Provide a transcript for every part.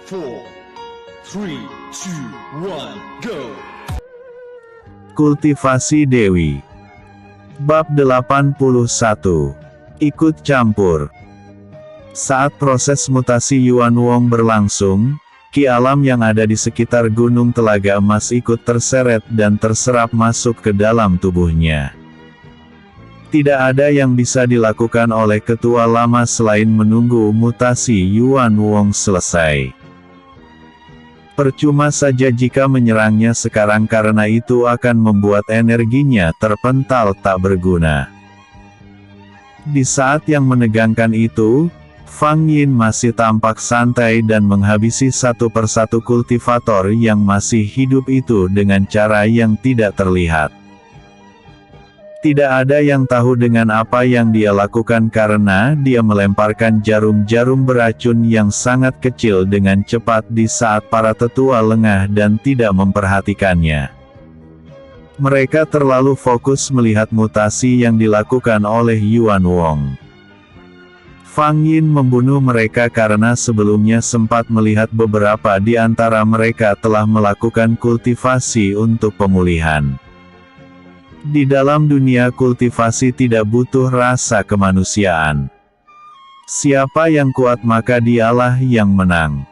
4, 3, 2, 1, go! Kultivasi Dewi. Bab 81. Ikut campur. Saat proses mutasi Yuan Wong berlangsung, ki alam yang ada di sekitar Gunung Telaga Emas ikut terseret dan terserap masuk ke dalam tubuhnya. Tidak ada yang bisa dilakukan oleh ketua lama selain menunggu mutasi Yuan Wong selesai. Percuma saja jika menyerangnya sekarang karena itu akan membuat energinya terpental tak berguna. Di saat yang menegangkan itu, Fang Yin masih tampak santai dan menghabisi satu persatu kultivator yang masih hidup itu dengan cara yang tidak terlihat. Tidak ada yang tahu dengan apa yang dia lakukan karena dia melemparkan jarum-jarum beracun yang sangat kecil dengan cepat di saat para tetua lengah dan tidak memperhatikannya. Mereka terlalu fokus melihat mutasi yang dilakukan oleh Yuan Wong. Fang Yin membunuh mereka karena sebelumnya sempat melihat beberapa di antara mereka telah melakukan kultivasi untuk pemulihan. Di dalam dunia kultivasi tidak butuh rasa kemanusiaan. Siapa yang kuat maka dialah yang menang.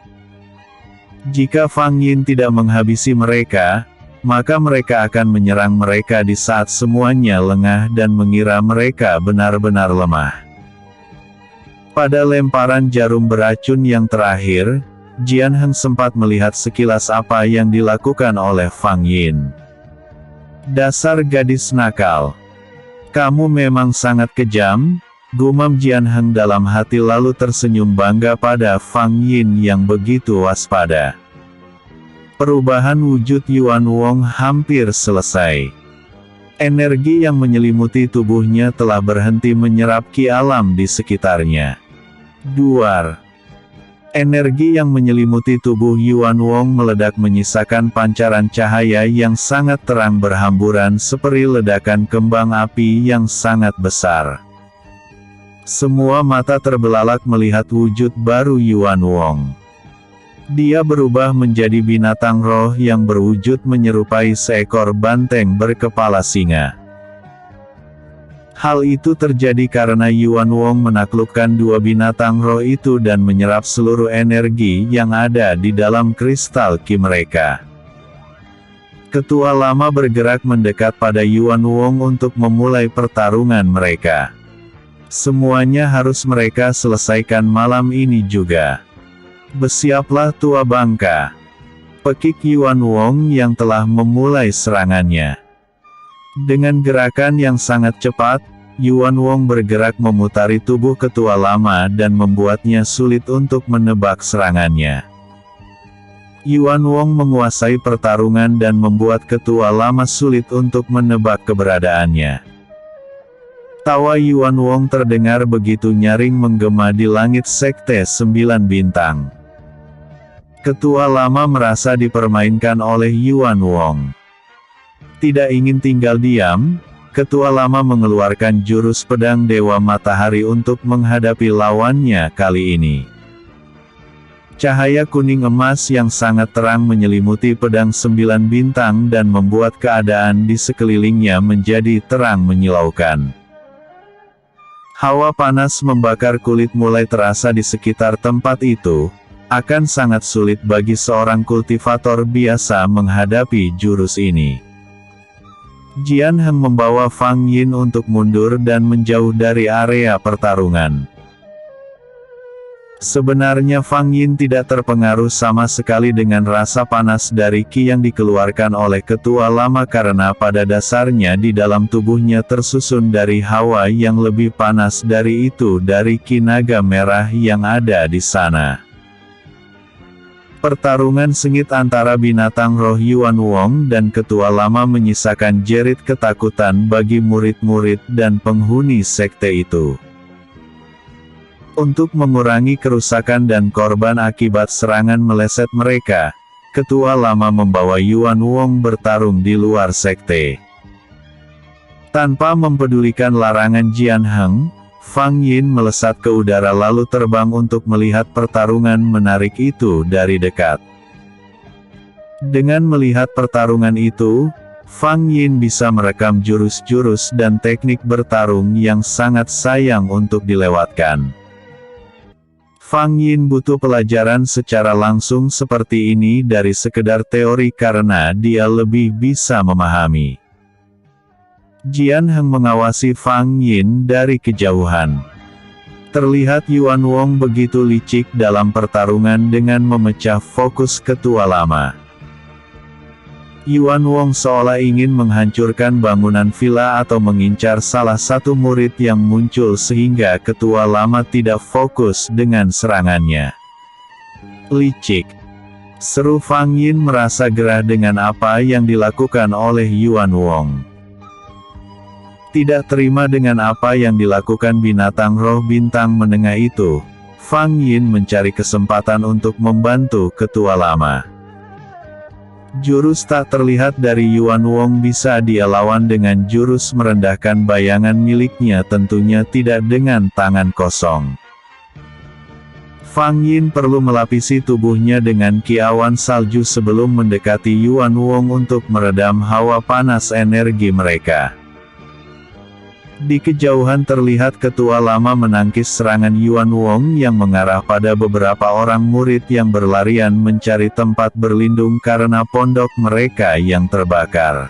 Jika Fang Yin tidak menghabisi mereka, maka mereka akan menyerang mereka di saat semuanya lengah dan mengira mereka benar-benar lemah. Pada lemparan jarum beracun yang terakhir, Jian Heng sempat melihat sekilas apa yang dilakukan oleh Fang Yin. Dasar gadis nakal. Kamu memang sangat kejam, gumam Jian Heng dalam hati lalu tersenyum bangga pada Fang Yin yang begitu waspada. Perubahan wujud Yuan Wong hampir selesai. Energi yang menyelimuti tubuhnya telah berhenti menyerap ki alam di sekitarnya. Duar. Energi yang menyelimuti tubuh Yuan Wong meledak menyisakan pancaran cahaya yang sangat terang berhamburan seperti ledakan kembang api yang sangat besar. Semua mata terbelalak melihat wujud baru Yuan Wong. Dia berubah menjadi binatang roh yang berwujud menyerupai seekor banteng berkepala singa. Hal itu terjadi karena Yuan Wong menaklukkan dua binatang roh itu dan menyerap seluruh energi yang ada di dalam kristal ki mereka. Ketua lama bergerak mendekat pada Yuan Wong untuk memulai pertarungan mereka. Semuanya harus mereka selesaikan malam ini juga. Bersiaplah tua bangka, pekik Yuan Wong yang telah memulai serangannya. Dengan gerakan yang sangat cepat, Yuan Wong bergerak memutari tubuh ketua lama dan membuatnya sulit untuk menebak serangannya. Yuan Wong menguasai pertarungan dan membuat ketua lama sulit untuk menebak keberadaannya. Tawa Yuan Wong terdengar begitu nyaring menggema di langit sekte 9 bintang. Ketua lama merasa dipermainkan oleh Yuan Wong. Tidak ingin tinggal diam, ketua lama mengeluarkan jurus pedang Dewa Matahari untuk menghadapi lawannya kali ini. Cahaya kuning emas yang sangat terang menyelimuti pedang 9 bintang dan membuat keadaan di sekelilingnya menjadi terang menyilaukan. Hawa panas membakar kulit mulai terasa di sekitar tempat itu. Akan sangat sulit bagi seorang kultivator biasa menghadapi jurus ini. Jian Heng membawa Fang Yin untuk mundur dan menjauh dari area pertarungan. Sebenarnya Fang Yin tidak terpengaruh sama sekali dengan rasa panas dari ki yang dikeluarkan oleh ketua lama karena pada dasarnya di dalam tubuhnya tersusun dari hawa yang lebih panas dari itu dari ki naga merah yang ada di sana. Pertarungan sengit antara binatang roh Yuan Wong dan ketua lama menyisakan jerit ketakutan bagi murid-murid dan penghuni sekte itu. Untuk mengurangi kerusakan dan korban akibat serangan meleset mereka, ketua lama membawa Yuan Wong bertarung di luar sekte. Tanpa mempedulikan larangan Jian Heng, Fang Yin melesat ke udara lalu terbang untuk melihat pertarungan menarik itu dari dekat. Dengan melihat pertarungan itu, Fang Yin bisa merekam jurus-jurus dan teknik bertarung yang sangat sayang untuk dilewatkan. Fang Yin butuh pelajaran secara langsung seperti ini dari sekedar teori karena dia lebih bisa memahami. Jian Heng mengawasi Fang Yin dari kejauhan. Terlihat Yuan Wong begitu licik dalam pertarungan dengan memecah fokus ketua lama. Yuan Wong seolah ingin menghancurkan bangunan villa atau mengincar salah satu murid yang muncul sehingga ketua lama tidak fokus dengan serangannya. Licik. Seru Fang Yin merasa gerah dengan apa yang dilakukan oleh Yuan Wong. Tidak terima dengan apa yang dilakukan binatang roh bintang menengah itu, Fang Yin mencari kesempatan untuk membantu ketua lama. Jurus tak terlihat dari Yuan Wong bisa dia lawan dengan jurus merendahkan bayangan miliknya, tentunya tidak dengan tangan kosong. Fang Yin perlu melapisi tubuhnya dengan ki awan salju sebelum mendekati Yuan Wong untuk meredam hawa panas energi mereka. Di kejauhan terlihat ketua lama menangkis serangan Yuan Wong yang mengarah pada beberapa orang murid yang berlarian mencari tempat berlindung karena pondok mereka yang terbakar.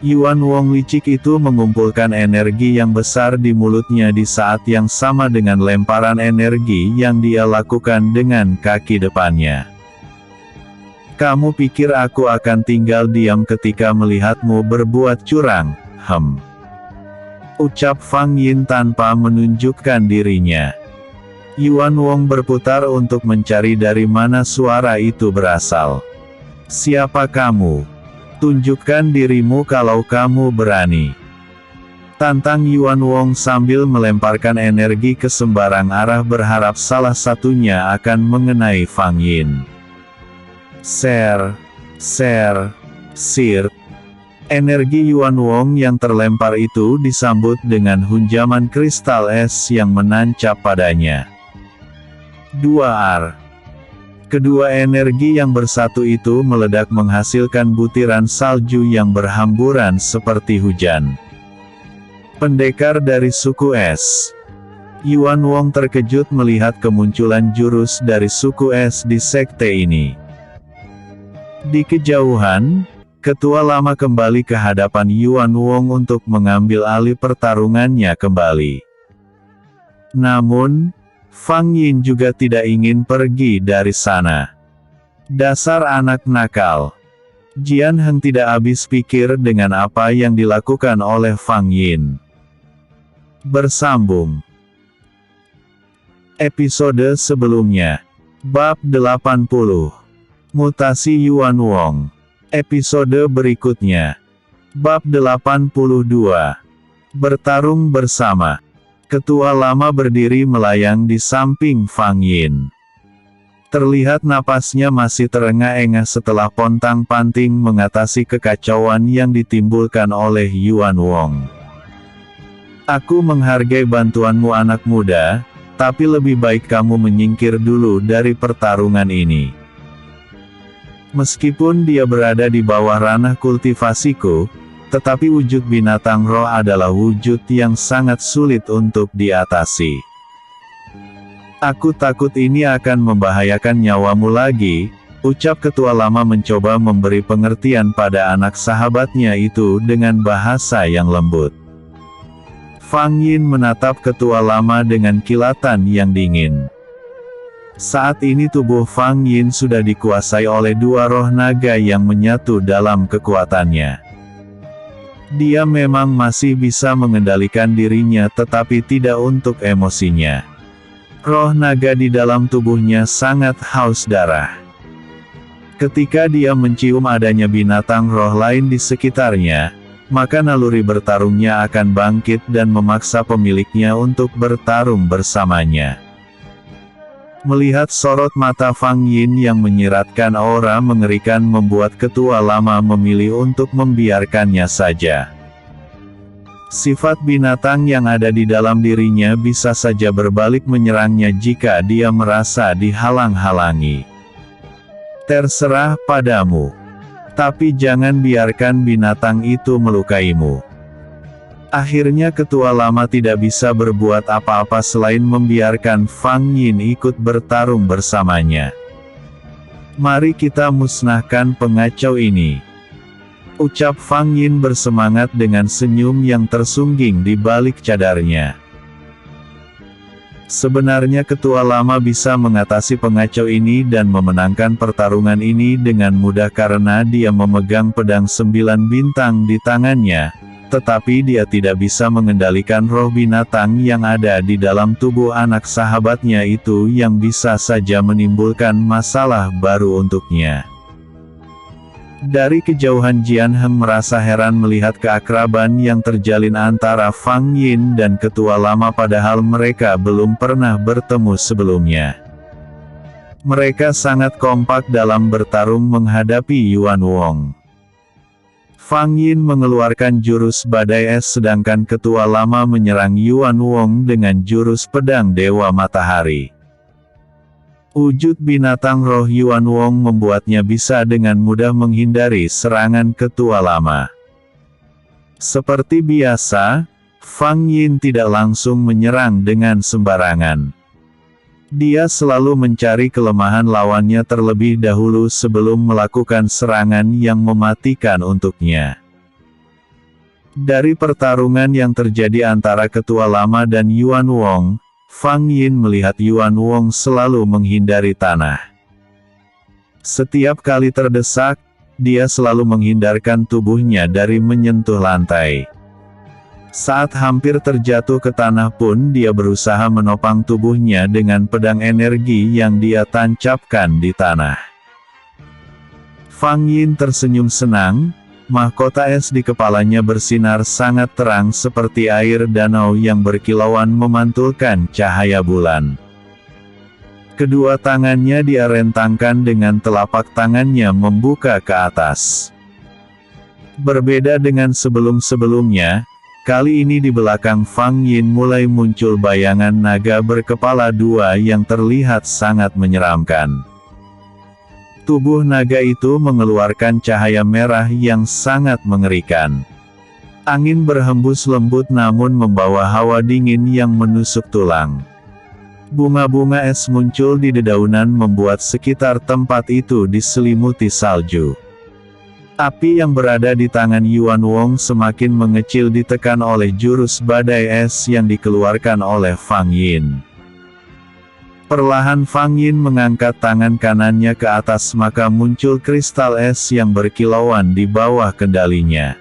Yuan Wong licik itu mengumpulkan energi yang besar di mulutnya di saat yang sama dengan lemparan energi yang dia lakukan dengan kaki depannya. Kamu pikir aku akan tinggal diam ketika melihatmu berbuat curang, ucap Fang Yin tanpa menunjukkan dirinya. Yuan Wong berputar untuk mencari dari mana suara itu berasal. Siapa kamu? Tunjukkan dirimu kalau kamu berani. Tantang Yuan Wong sambil melemparkan energi ke sembarang arah berharap salah satunya akan mengenai Fang Yin. Sir. Energi Yuan Wong yang terlempar itu disambut dengan hunjaman kristal es yang menancap padanya. 2R. Kedua energi yang bersatu itu meledak menghasilkan butiran salju yang berhamburan seperti hujan. Pendekar dari suku es. Yuan Wong terkejut melihat kemunculan jurus dari suku es di sekte ini. Di kejauhan, ketua lama kembali ke hadapan Yuan Wong untuk mengambil alih pertarungannya kembali. Namun, Fang Yin juga tidak ingin pergi dari sana. Dasar anak nakal. Jian Heng tidak habis pikir dengan apa yang dilakukan oleh Fang Yin. Bersambung. Episode sebelumnya. Bab 80. Mutasi Yuan Wong. Episode berikutnya. Bab 82. Bertarung bersama. Ketua lama berdiri melayang di samping Fang Yin. Terlihat napasnya masih terengah-engah setelah pontang-panting mengatasi kekacauan yang ditimbulkan oleh Yuan Wong. Aku menghargai bantuanmu anak muda, tapi lebih baik kamu menyingkir dulu dari pertarungan ini. Meskipun dia berada di bawah ranah kultivasiku, tetapi wujud binatang roh adalah wujud yang sangat sulit untuk diatasi. Aku takut ini akan membahayakan nyawamu lagi, ucap ketua lama mencoba memberi pengertian pada anak sahabatnya itu dengan bahasa yang lembut. Fang Yin menatap ketua lama dengan kilatan yang dingin. Saat ini tubuh Fang Yin sudah dikuasai oleh dua roh naga yang menyatu dalam kekuatannya. Dia memang masih bisa mengendalikan dirinya tetapi tidak untuk emosinya. Roh naga di dalam tubuhnya sangat haus darah. Ketika dia mencium adanya binatang roh lain di sekitarnya, maka naluri bertarungnya akan bangkit dan memaksa pemiliknya untuk bertarung bersamanya. Melihat sorot mata Fang Yin yang menyiratkan aura mengerikan membuat ketua lama memilih untuk membiarkannya saja. Sifat binatang yang ada di dalam dirinya bisa saja berbalik menyerangnya jika dia merasa dihalang-halangi. Terserah padamu. Tapi jangan biarkan binatang itu melukaimu. Akhirnya ketua lama tidak bisa berbuat apa-apa selain membiarkan Fang Yin ikut bertarung bersamanya. Mari kita musnahkan pengacau ini. Ucap Fang Yin bersemangat dengan senyum yang tersungging di balik cadarnya. Sebenarnya ketua lama bisa mengatasi pengacau ini dan memenangkan pertarungan ini dengan mudah karena dia memegang pedang 9 bintang di tangannya, tetapi dia tidak bisa mengendalikan roh binatang yang ada di dalam tubuh anak sahabatnya itu yang bisa saja menimbulkan masalah baru untuknya. Dari kejauhan Jian Heng merasa heran melihat keakraban yang terjalin antara Fang Yin dan ketua lama padahal mereka belum pernah bertemu sebelumnya. Mereka sangat kompak dalam bertarung menghadapi Yuan Wong. Fang Yin mengeluarkan jurus badai es sedangkan ketua lama menyerang Yuan Wong dengan jurus pedang Dewa Matahari. Wujud binatang roh Yuan Wong membuatnya bisa dengan mudah menghindari serangan ketua lama. Seperti biasa, Fang Yin tidak langsung menyerang dengan sembarangan. Dia selalu mencari kelemahan lawannya terlebih dahulu sebelum melakukan serangan yang mematikan untuknya. Dari pertarungan yang terjadi antara ketua lama dan Yuan Wong, Fang Yin melihat Yuan Wong selalu menghindari tanah. Setiap kali terdesak, dia selalu menghindarkan tubuhnya dari menyentuh lantai. Saat hampir terjatuh ke tanah pun dia berusaha menopang tubuhnya dengan pedang energi yang dia tancapkan di tanah. Fang Yin tersenyum senang. Mahkota es di kepalanya bersinar sangat terang seperti air danau yang berkilauan memantulkan cahaya bulan. Kedua tangannya dia rentangkan dengan telapak tangannya membuka ke atas. Berbeda dengan sebelum-sebelumnya, kali ini di belakang Fang Yin mulai muncul bayangan naga berkepala dua yang terlihat sangat menyeramkan. Tubuh naga itu mengeluarkan cahaya merah yang sangat mengerikan. Angin berhembus lembut namun membawa hawa dingin yang menusuk tulang. Bunga-bunga es muncul di dedaunan membuat sekitar tempat itu diselimuti salju. Api yang berada di tangan Yuan Wong semakin mengecil ditekan oleh jurus badai es yang dikeluarkan oleh Fang Yin. Perlahan Fang Yin mengangkat tangan kanannya ke atas maka muncul kristal es yang berkilauan di bawah kendalinya.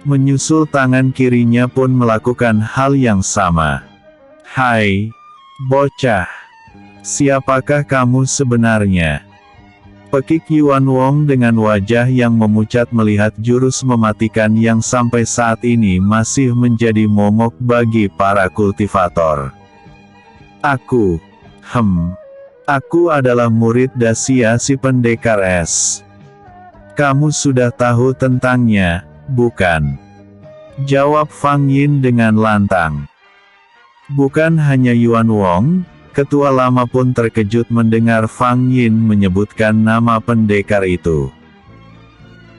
Menyusul tangan kirinya pun melakukan hal yang sama. Hai, bocah. Siapakah kamu sebenarnya? Pekik Yuan Wong dengan wajah yang memucat melihat jurus mematikan yang sampai saat ini masih menjadi momok bagi para kultivator. Aku adalah murid Dacia si pendekar es. Kamu sudah tahu tentangnya, bukan? Jawab Fang Yin dengan lantang. Bukan hanya Yuan Wong, ketua lama pun terkejut mendengar Fang Yin menyebutkan nama pendekar itu.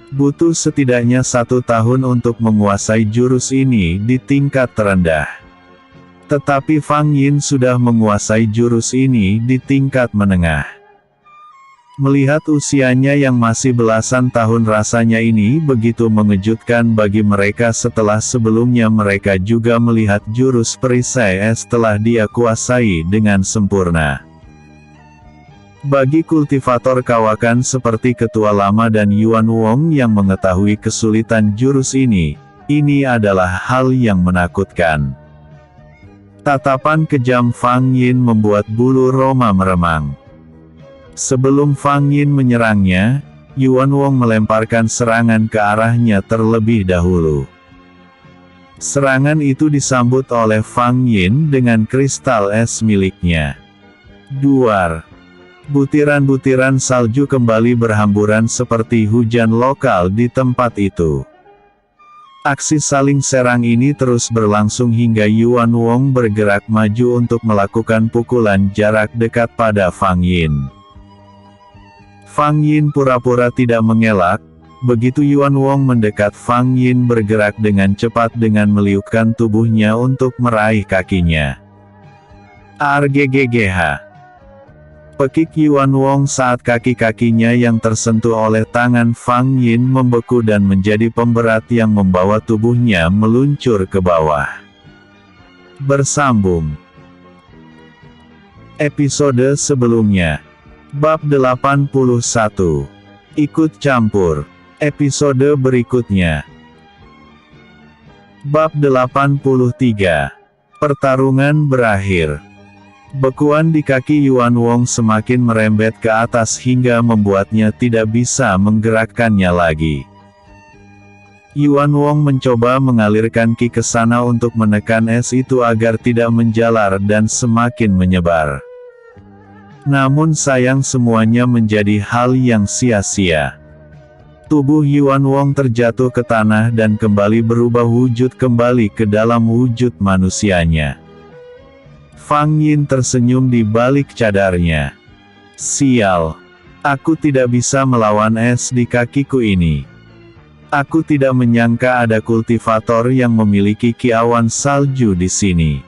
Butuh setidaknya 1 tahun untuk menguasai jurus ini di tingkat terendah. Tetapi Fang Yin sudah menguasai jurus ini di tingkat menengah. Melihat usianya yang masih belasan tahun rasanya ini begitu mengejutkan bagi mereka setelah sebelumnya mereka juga melihat jurus perisai es telah dia kuasai dengan sempurna. Bagi kultivator kawakan seperti ketua lama dan Yuan Wong yang mengetahui kesulitan jurus ini adalah hal yang menakutkan. Tatapan kejam Fang Yin membuat bulu Roma meremang. Sebelum Fang Yin menyerangnya, Yuan Wong melemparkan serangan ke arahnya terlebih dahulu. Serangan itu disambut oleh Fang Yin dengan kristal es miliknya. Duar. Butiran-butiran salju kembali berhamburan seperti hujan lokal di tempat itu. Aksi saling serang ini terus berlangsung hingga Yuan Wong bergerak maju untuk melakukan pukulan jarak dekat pada Fang Yin. Fang Yin pura-pura tidak mengelak. Begitu Yuan Wong mendekat, Fang Yin bergerak dengan cepat dengan meliukkan tubuhnya untuk meraih kakinya. Arggggh. Pekik Yuan Wong saat kaki-kakinya yang tersentuh oleh tangan Fang Yin membeku dan menjadi pemberat yang membawa tubuhnya meluncur ke bawah. Bersambung. Episode sebelumnya. Bab 81. Ikut campur. Episode berikutnya. Bab 83. Pertarungan berakhir. Bekuan di kaki Yuan Wong semakin merembet ke atas hingga membuatnya tidak bisa menggerakkannya lagi. Yuan Wong mencoba mengalirkan ki ke sana untuk menekan es itu agar tidak menjalar dan semakin menyebar. Namun sayang semuanya menjadi hal yang sia-sia. Tubuh Yuan Wong terjatuh ke tanah dan kembali berubah wujud kembali ke dalam wujud manusianya. Fang Yin tersenyum di balik cadarnya. Sial. Aku tidak bisa melawan es di kakiku ini. Aku tidak menyangka ada kultivator yang memiliki ki awan salju di sini.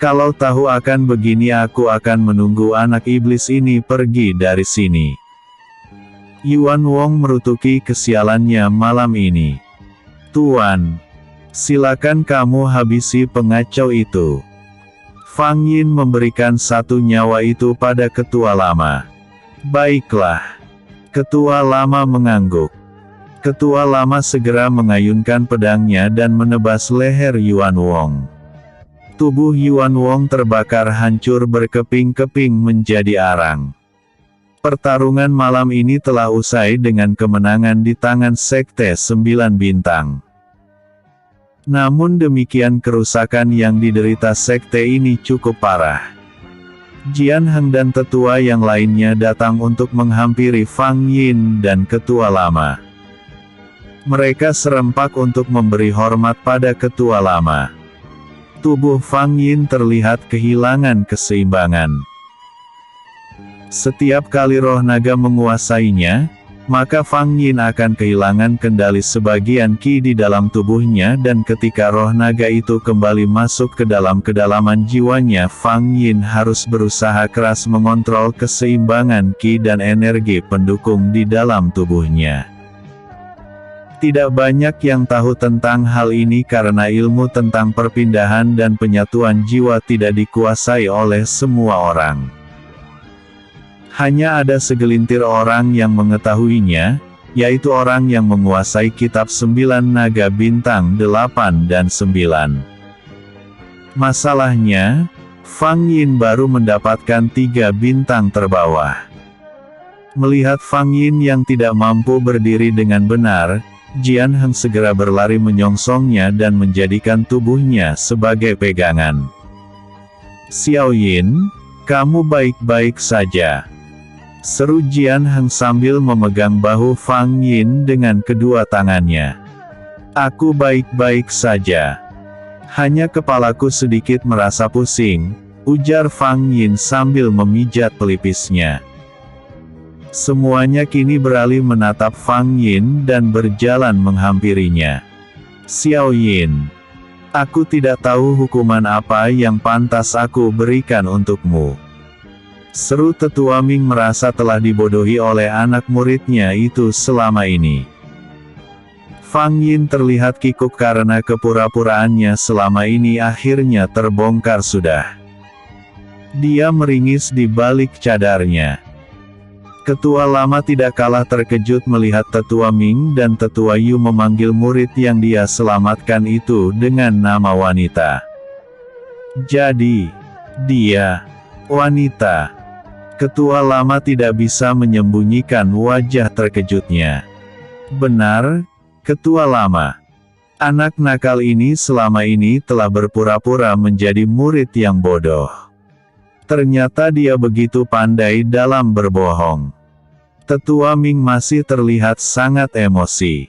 Kalau tahu akan begini aku akan menunggu anak iblis ini pergi dari sini. Yuan Wong merutuki kesialannya malam ini. Tuan. Silakan kamu habisi pengacau itu. Fang Yin memberikan satu nyawa itu pada ketua lama. Baiklah. Ketua lama mengangguk. Ketua lama segera mengayunkan pedangnya dan menebas leher Yuan Wong. Tubuh Yuan Wong terbakar hancur berkeping-keping menjadi arang. Pertarungan malam ini telah usai dengan kemenangan di tangan Sekte 9 Bintang. Namun demikian kerusakan yang diderita sekte ini cukup parah. Jian Heng dan tetua yang lainnya datang untuk menghampiri Fang Yin dan ketua lama. Mereka serempak untuk memberi hormat pada ketua lama. Tubuh Fang Yin terlihat kehilangan keseimbangan. Setiap kali roh naga menguasainya, maka Fang Yin akan kehilangan kendali sebagian ki di dalam tubuhnya dan ketika roh naga itu kembali masuk ke dalam kedalaman jiwanya, Fang Yin harus berusaha keras mengontrol keseimbangan ki dan energi pendukung di dalam tubuhnya. Tidak banyak yang tahu tentang hal ini karena ilmu tentang perpindahan dan penyatuan jiwa tidak dikuasai oleh semua orang. Hanya ada segelintir orang yang mengetahuinya, yaitu orang yang menguasai kitab 9 naga bintang 8 dan 9. Masalahnya, Fang Yin baru mendapatkan 3 bintang terbawah. Melihat Fang Yin yang tidak mampu berdiri dengan benar, Jian Heng segera berlari menyongsongnya dan menjadikan tubuhnya sebagai pegangan. Xiao Yin, kamu baik-baik saja. Seru Jian Heng sambil memegang bahu Fang Yin dengan kedua tangannya. Aku baik-baik saja. Hanya kepalaku sedikit merasa pusing, ujar Fang Yin sambil memijat pelipisnya. Semuanya kini beralih menatap Fang Yin dan berjalan menghampirinya. Xiao Yin. Aku tidak tahu hukuman apa yang pantas aku berikan untukmu. Seru tetua Ming merasa telah dibodohi oleh anak muridnya itu selama ini. Fang Yin terlihat kikuk karena kepura-puraannya selama ini akhirnya terbongkar sudah. Dia meringis di balik cadarnya. Ketua lama tidak kalah terkejut melihat tetua Ming dan tetua Yu memanggil murid yang dia selamatkan itu dengan nama wanita. Jadi, dia wanita. Ketua lama tidak bisa menyembunyikan wajah terkejutnya. Benar, ketua lama. Anak nakal ini selama ini telah berpura-pura menjadi murid yang bodoh. Ternyata dia begitu pandai dalam berbohong. Tetua Ming masih terlihat sangat emosi.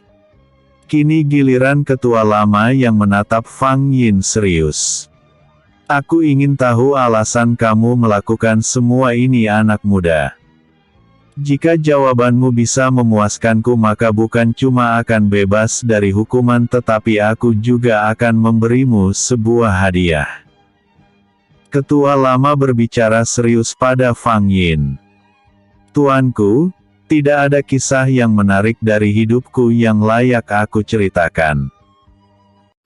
Kini giliran ketua lama yang menatap Fang Yin serius. Aku ingin tahu alasan kamu melakukan semua ini anak muda. Jika jawabanmu bisa memuaskanku maka bukan cuma akan bebas dari hukuman tetapi aku juga akan memberimu sebuah hadiah. Ketua lama berbicara serius pada Fang Yin. Tuanku, tidak ada kisah yang menarik dari hidupku yang layak aku ceritakan.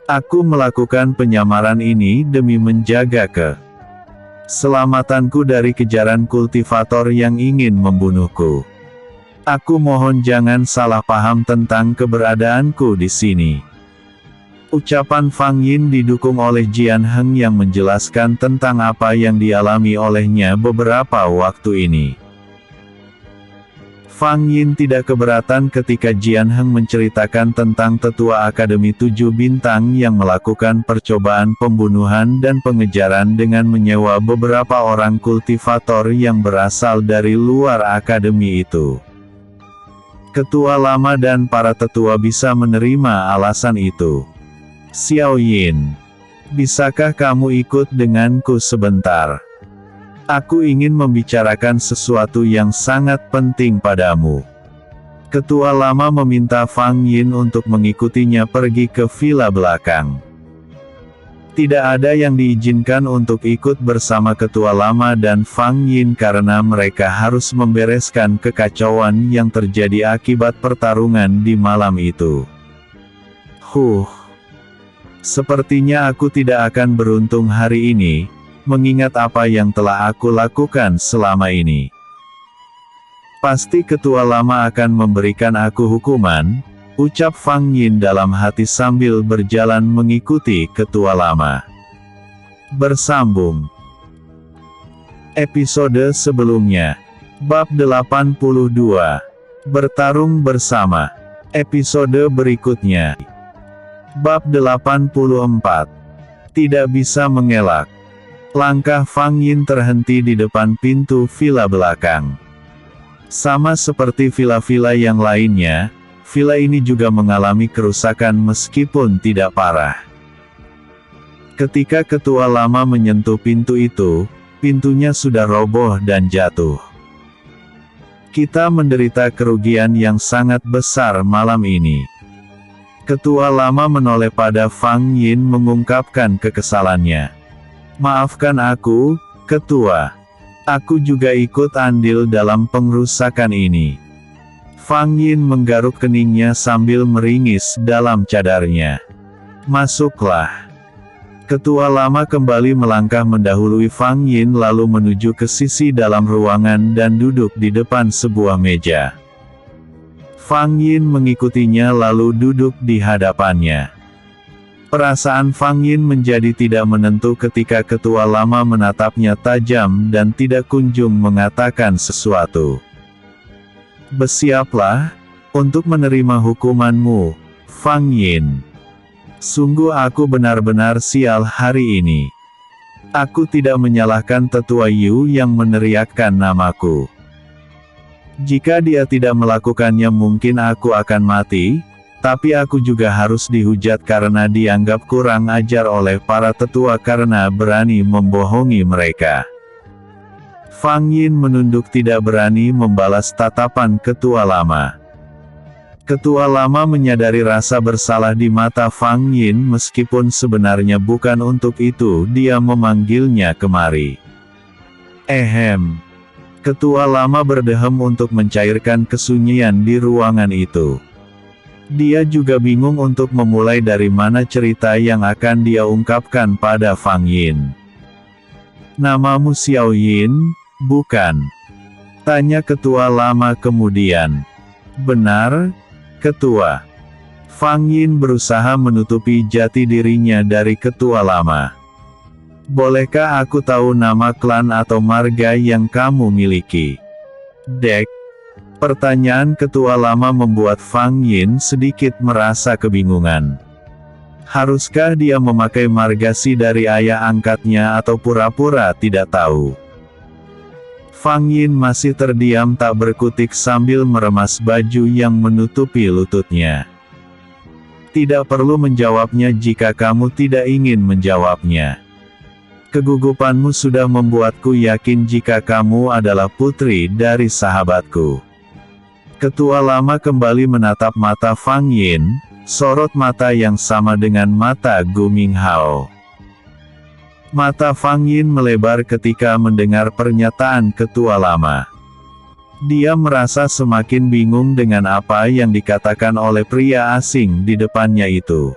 Aku melakukan penyamaran ini demi menjaga keselamatanku dari kejaran kultivator yang ingin membunuhku. Aku mohon jangan salah paham tentang keberadaanku di sini. Ucapan Fang Yin didukung oleh Jian Heng yang menjelaskan tentang apa yang dialami olehnya beberapa waktu ini. Fang Yin tidak keberatan ketika Jian Heng menceritakan tentang tetua Akademi 7 Bintang yang melakukan percobaan pembunuhan dan pengejaran dengan menyewa beberapa orang kultivator yang berasal dari luar akademi itu. Ketua lama dan para tetua bisa menerima alasan itu. Xiao Yin, bisakah kamu ikut denganku sebentar? Aku ingin membicarakan sesuatu yang sangat penting padamu. Ketua lama meminta Fang Yin untuk mengikutinya pergi ke villa belakang. Tidak ada yang diizinkan untuk ikut bersama ketua lama dan Fang Yin karena mereka harus membereskan kekacauan yang terjadi akibat pertarungan di malam itu. Sepertinya aku tidak akan beruntung hari ini, mengingat apa yang telah aku lakukan selama ini. Pasti ketua lama akan memberikan aku hukuman, ucap Fang Yin dalam hati sambil berjalan mengikuti ketua lama. Bersambung. Episode sebelumnya. Bab 82. Bertarung bersama. Episode berikutnya. Bab 84. Tidak bisa mengelak. Langkah Fang Yin terhenti di depan pintu villa belakang. Sama seperti villa-villa yang lainnya, villa ini juga mengalami kerusakan meskipun tidak parah. Ketika ketua lama menyentuh pintu itu, pintunya sudah roboh dan jatuh. Kita menderita kerugian yang sangat besar malam ini. Ketua lama menoleh pada Fang Yin mengungkapkan kekesalannya. Maafkan aku, ketua. Aku juga ikut andil dalam pengrusakan ini. Fang Yin menggaruk keningnya sambil meringis dalam cadarnya. Masuklah. Ketua lama kembali melangkah mendahului Fang Yin lalu menuju ke sisi dalam ruangan dan duduk di depan sebuah meja. Fang Yin mengikutinya lalu duduk di hadapannya. Perasaan Fang Yin menjadi tidak menentu ketika ketua lama menatapnya tajam dan tidak kunjung mengatakan sesuatu. Bersiaplah untuk menerima hukumanmu, Fang Yin. Sungguh aku benar-benar sial hari ini. Aku tidak menyalahkan tetua Yu yang meneriakkan namaku. Jika dia tidak melakukannya mungkin aku akan mati, tapi aku juga harus dihujat karena dianggap kurang ajar oleh para tetua karena berani membohongi mereka. Fang Yin menunduk tidak berani membalas tatapan ketua lama. Ketua lama menyadari rasa bersalah di mata Fang Yin meskipun sebenarnya bukan untuk itu dia memanggilnya kemari. Ketua lama berdehem untuk mencairkan kesunyian di ruangan itu. Dia juga bingung untuk memulai dari mana cerita yang akan dia ungkapkan pada Fang Yin. Namamu Xiao Yin, bukan? Tanya ketua lama kemudian. Benar, ketua. Fang Yin berusaha menutupi jati dirinya dari ketua lama. Bolehkah aku tahu nama klan atau marga yang kamu miliki? Dek. Pertanyaan ketua lama membuat Fang Yin sedikit merasa kebingungan. Haruskah dia memakai margasi dari ayah angkatnya atau pura-pura tidak tahu? Fang Yin masih terdiam tak berkutik sambil meremas baju yang menutupi lututnya. Tidak perlu menjawabnya jika kamu tidak ingin menjawabnya. Kegugupanmu sudah membuatku yakin jika kamu adalah putri dari sahabatku. Ketua lama kembali menatap mata Fang Yin, sorot mata yang sama dengan mata Gu Minghao. Mata Fang Yin melebar ketika mendengar pernyataan ketua lama. Dia merasa semakin bingung dengan apa yang dikatakan oleh pria asing di depannya itu.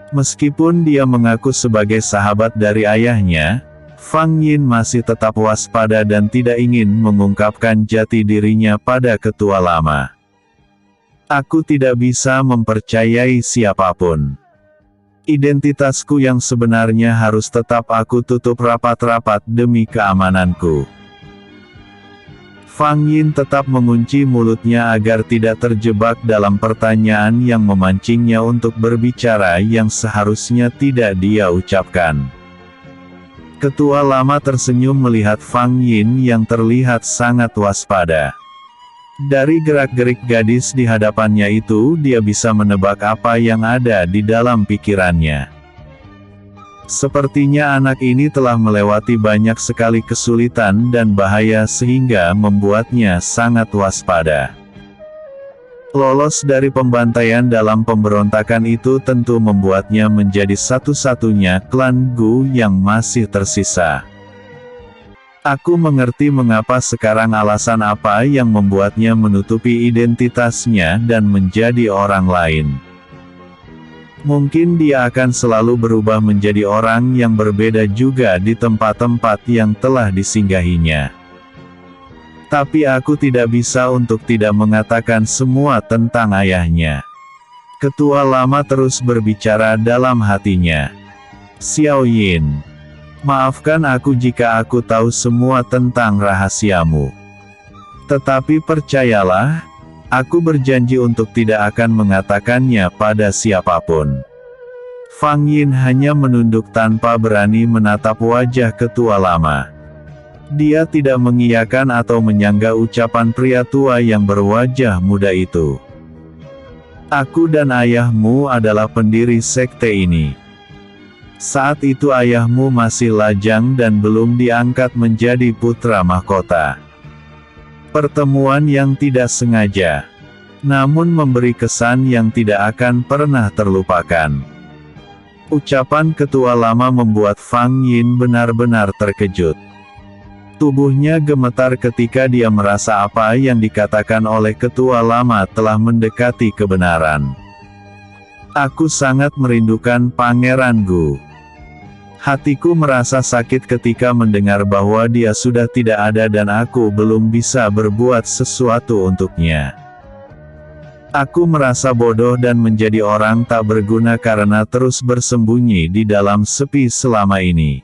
Meskipun dia mengaku sebagai sahabat dari ayahnya, Fang Yin masih tetap waspada dan tidak ingin mengungkapkan jati dirinya pada ketua lama. Aku tidak bisa mempercayai siapapun. Identitasku yang sebenarnya harus tetap aku tutup rapat-rapat demi keamananku. Fang Yin tetap mengunci mulutnya agar tidak terjebak dalam pertanyaan yang memancingnya untuk berbicara yang seharusnya tidak dia ucapkan. Ketua lama tersenyum melihat Fang Yin yang terlihat sangat waspada. Dari gerak-gerik gadis di hadapannya itu dia bisa menebak apa yang ada di dalam pikirannya. Sepertinya anak ini telah melewati banyak sekali kesulitan dan bahaya sehingga membuatnya sangat waspada. Lolos dari pembantaian dalam pemberontakan itu tentu membuatnya menjadi satu-satunya klan Gu yang masih tersisa. Aku mengerti mengapa sekarang alasan apa yang membuatnya menutupi identitasnya dan menjadi orang lain. Mungkin dia akan selalu berubah menjadi orang yang berbeda juga di tempat-tempat yang telah disinggahinya. Tapi aku tidak bisa untuk tidak mengatakan semua tentang ayahnya. Ketua lama terus berbicara dalam hatinya. Xiao Yin, maafkan aku jika aku tahu semua tentang rahasiamu. Tetapi percayalah, aku berjanji untuk tidak akan mengatakannya pada siapapun. Fang Yin hanya menunduk tanpa berani menatap wajah ketua lama. Dia tidak mengiyakan atau menyangga ucapan pria tua yang berwajah muda itu. Aku dan ayahmu adalah pendiri sekte ini. Saat itu ayahmu masih lajang dan belum diangkat menjadi putra mahkota. Pertemuan yang tidak sengaja, namun memberi kesan yang tidak akan pernah terlupakan. Ucapan ketua lama membuat Fang Yin benar-benar terkejut. Tubuhnya gemetar ketika dia merasa apa yang dikatakan oleh ketua lama telah mendekati kebenaran. Aku sangat merindukan Pangeran Gu. Hatiku merasa sakit ketika mendengar bahwa dia sudah tidak ada dan aku belum bisa berbuat sesuatu untuknya. Aku merasa bodoh dan menjadi orang tak berguna karena terus bersembunyi di dalam sepi selama ini.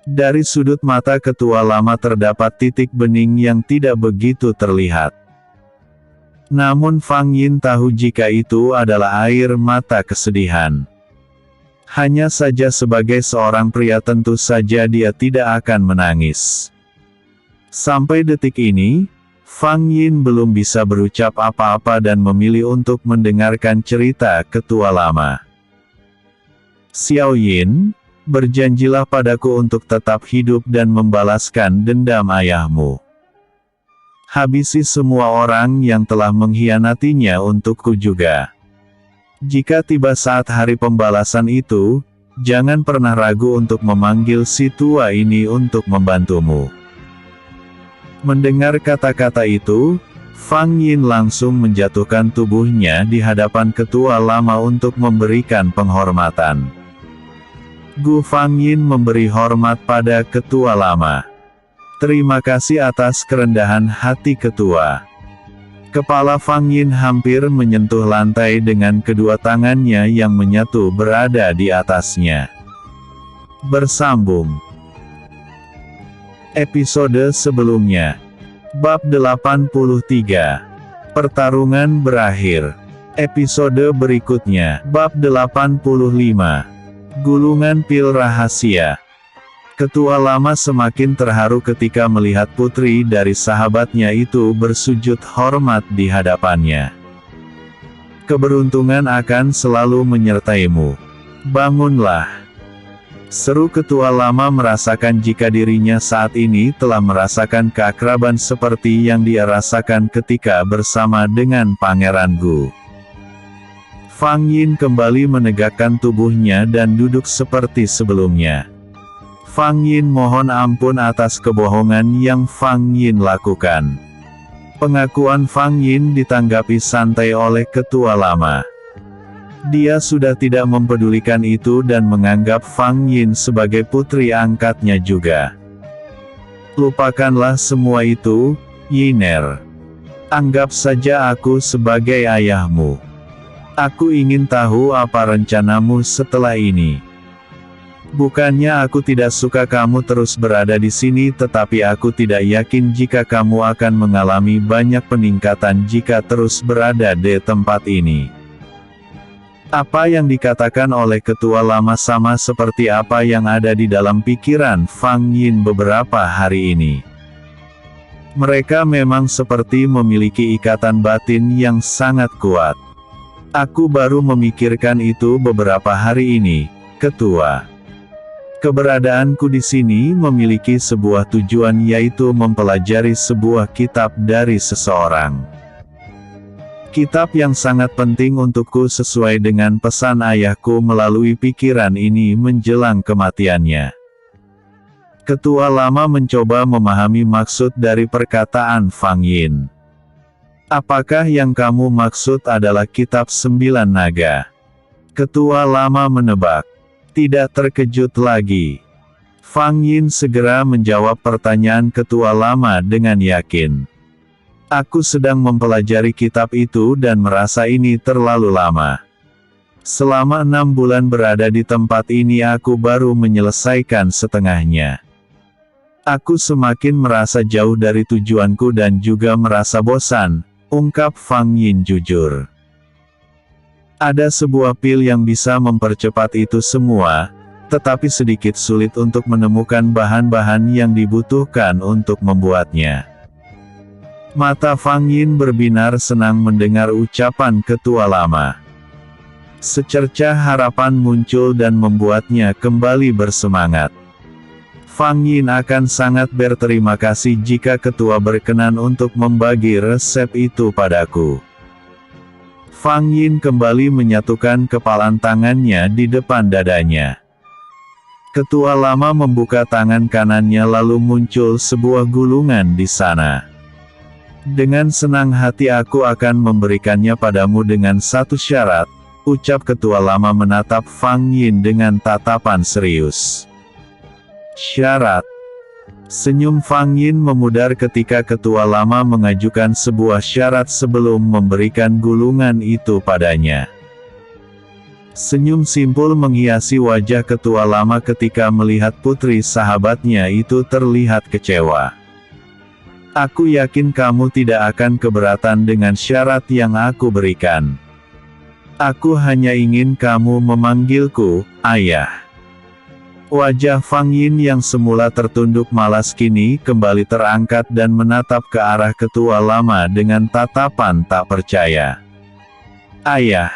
Dari sudut mata ketua lama terdapat titik bening yang tidak begitu terlihat. Namun Fang Yin tahu jika itu adalah air mata kesedihan. Hanya saja sebagai seorang pria tentu saja dia tidak akan menangis. Sampai detik ini, Fang Yin belum bisa berucap apa-apa dan memilih untuk mendengarkan cerita ketua lama. Xiao Yin, berjanjilah padaku untuk tetap hidup dan membalaskan dendam ayahmu. Habisi semua orang yang telah mengkhianatinya untukku juga. Jika tiba saat hari pembalasan itu, jangan pernah ragu untuk memanggil si tua ini untuk membantumu. Mendengar kata-kata itu, Fang Yin langsung menjatuhkan tubuhnya di hadapan ketua lama untuk memberikan penghormatan. Gu Fang Yin memberi hormat pada ketua lama. Terima kasih atas kerendahan hati ketua. Kepala Fang Yin hampir menyentuh lantai dengan kedua tangannya yang menyatu berada di atasnya. Bersambung. Episode sebelumnya. Bab 83. Pertarungan berakhir. Episode berikutnya. Bab 85. Gulungan pil rahasia. Ketua lama semakin terharu ketika melihat putri dari sahabatnya itu bersujud hormat di hadapannya. Keberuntungan akan selalu menyertaimu. Bangunlah. Seru ketua lama merasakan jika dirinya saat ini telah merasakan keakraban seperti yang dia rasakan ketika bersama dengan Pangeran Gu. Fang Yin kembali menegakkan tubuhnya dan duduk seperti sebelumnya. Fang Yin mohon ampun atas kebohongan yang Fang Yin lakukan. Pengakuan Fang Yin ditanggapi santai oleh ketua lama. Dia sudah tidak mempedulikan itu dan menganggap Fang Yin sebagai putri angkatnya juga. Lupakanlah semua itu, Yiner. Anggap saja aku sebagai ayahmu. Aku ingin tahu apa rencanamu setelah ini. Bukannya aku tidak suka kamu terus berada di sini, tetapi aku tidak yakin jika kamu akan mengalami banyak peningkatan jika terus berada di tempat ini. Apa yang dikatakan oleh ketua lama sama seperti apa yang ada di dalam pikiran Fang Yin beberapa hari ini. Mereka memang seperti memiliki ikatan batin yang sangat kuat. Aku baru memikirkan itu beberapa hari ini, ketua. Keberadaanku di sini memiliki sebuah tujuan, yaitu mempelajari sebuah kitab dari seseorang. Kitab yang sangat penting untukku sesuai dengan pesan ayahku melalui pikiran ini menjelang kematiannya. Ketua lama mencoba memahami maksud dari perkataan Fang Yin. Apakah yang kamu maksud adalah kitab 9 naga? Ketua lama menebak. Tidak terkejut lagi. Fang Yin segera menjawab pertanyaan ketua lama dengan yakin. Aku sedang mempelajari kitab itu dan merasa ini terlalu lama. Selama 6 bulan berada di tempat ini aku baru menyelesaikan setengahnya. Aku semakin merasa jauh dari tujuanku dan juga merasa bosan, ungkap Fang Yin jujur. Ada sebuah pil yang bisa mempercepat itu semua, tetapi sedikit sulit untuk menemukan bahan-bahan yang dibutuhkan untuk membuatnya. Mata Fang Yin berbinar senang mendengar ucapan ketua lama. Secercah harapan muncul dan membuatnya kembali bersemangat. Fang Yin akan sangat berterima kasih jika ketua berkenan untuk membagi resep itu padaku. Fang Yin kembali menyatukan kepalan tangannya di depan dadanya. Ketua lama membuka tangan kanannya lalu muncul sebuah gulungan di sana. Dengan senang hati aku akan memberikannya padamu dengan satu syarat, ucap ketua lama menatap Fang Yin dengan tatapan serius. Syarat? Senyum Fang Yin memudar ketika ketua lama mengajukan sebuah syarat sebelum memberikan gulungan itu padanya. Senyum simpul menghiasi wajah ketua lama ketika melihat putri sahabatnya itu terlihat kecewa. Aku yakin kamu tidak akan keberatan dengan syarat yang aku berikan. Aku hanya ingin kamu memanggilku, ayah. Wajah Fang Yin yang semula tertunduk malas kini kembali terangkat dan menatap ke arah ketua lama dengan tatapan tak percaya. Ayah,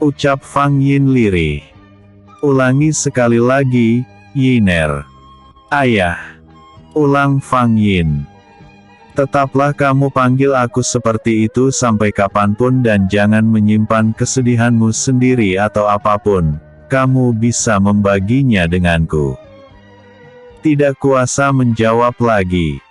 ucap Fang Yin lirih. Ulangi sekali lagi, Yiner. Ayah, ulang Fang Yin. Tetaplah kamu panggil aku seperti itu sampai kapanpun dan jangan menyimpan kesedihanmu sendiri atau apapun. Kamu bisa membaginya denganku. Tidak kuasa menjawab lagi.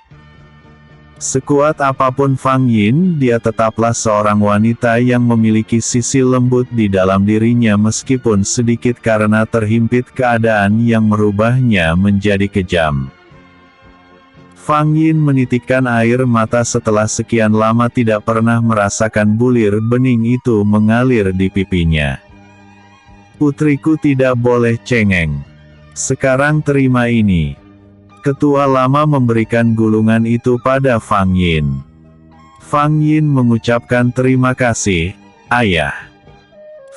Sekuat apapun Fang Yin, dia tetaplah seorang wanita yang memiliki sisi lembut di dalam dirinya meskipun sedikit karena terhimpit keadaan yang merubahnya menjadi kejam. Fang Yin menitikkan air mata setelah sekian lama tidak pernah merasakan bulir bening itu mengalir di pipinya. Putriku tidak boleh cengeng. Sekarang terima ini. Ketua lama memberikan gulungan itu pada Fang Yin. Fang Yin mengucapkan terima kasih, ayah.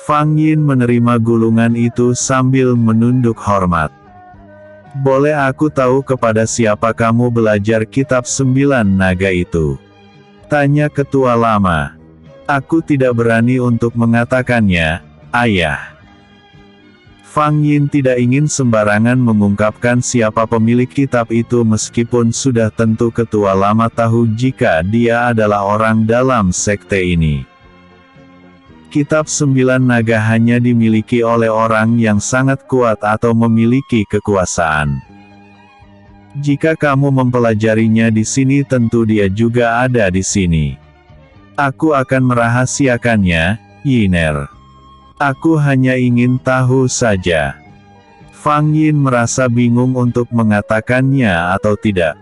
Fang Yin menerima gulungan itu sambil menunduk hormat. Boleh aku tahu kepada siapa kamu belajar kitab 9 naga itu? Tanya ketua lama. Aku tidak berani untuk mengatakannya, Ayah. Fang Yin tidak ingin sembarangan mengungkapkan siapa pemilik kitab itu meskipun sudah tentu ketua lama tahu jika dia adalah orang dalam sekte ini. Kitab 9 naga hanya dimiliki oleh orang yang sangat kuat atau memiliki kekuasaan. Jika kamu mempelajarinya di sini tentu dia juga ada di sini. Aku akan merahasiakannya, Yiner. Aku hanya ingin tahu saja. Fang Yin merasa bingung untuk mengatakannya atau tidak.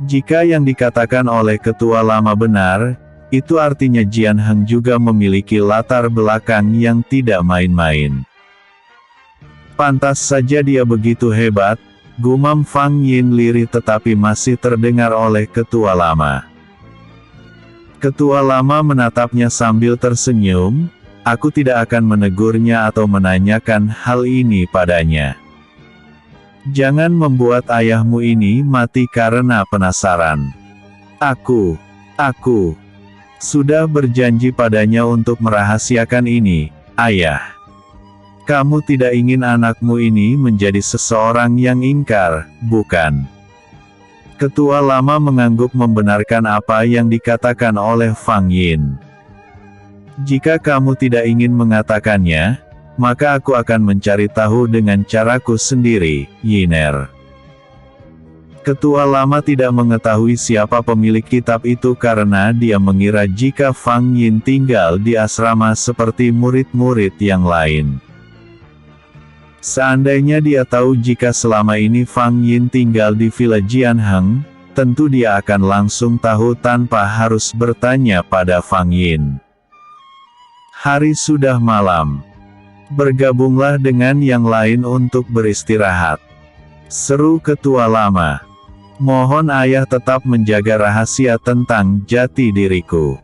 Jika yang dikatakan oleh ketua lama benar, itu artinya Jian Heng juga memiliki latar belakang yang tidak main-main. Pantas saja dia begitu hebat, gumam Fang Yin lirih tetapi masih terdengar oleh ketua lama. Ketua lama menatapnya sambil tersenyum, aku tidak akan menegurnya atau menanyakan hal ini padanya. Jangan membuat ayahmu ini mati karena penasaran. Aku sudah berjanji padanya untuk merahasiakan ini, Ayah. Kamu tidak ingin anakmu ini menjadi seseorang yang ingkar, bukan? Ketua lama mengangguk membenarkan apa yang dikatakan oleh Fang Yin. Jika kamu tidak ingin mengatakannya, maka aku akan mencari tahu dengan caraku sendiri, Yiner. Ketua lama tidak mengetahui siapa pemilik kitab itu karena dia mengira jika Fang Yin tinggal di asrama seperti murid-murid yang lain. Seandainya dia tahu jika selama ini Fang Yin tinggal di Villa Jian Heng, tentu dia akan langsung tahu tanpa harus bertanya pada Fang Yin. Hari sudah malam. Bergabunglah dengan yang lain untuk beristirahat. Seru ketua lama. Mohon ayah tetap menjaga rahasia tentang jati diriku.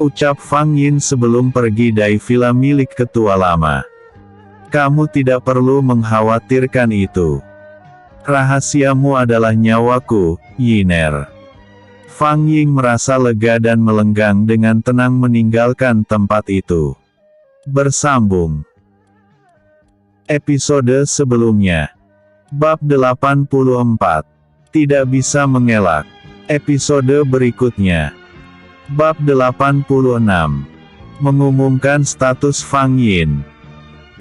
Ucap Fang Yin sebelum pergi dari villa milik ketua lama. Kamu tidak perlu mengkhawatirkan itu. Rahasiamu adalah nyawaku, Yiner. Fang Yin merasa lega dan melenggang dengan tenang meninggalkan tempat itu. Bersambung. Episode sebelumnya. Bab 84. Tidak bisa mengelak. Episode berikutnya. Bab 86. Mengumumkan status Fang Yin.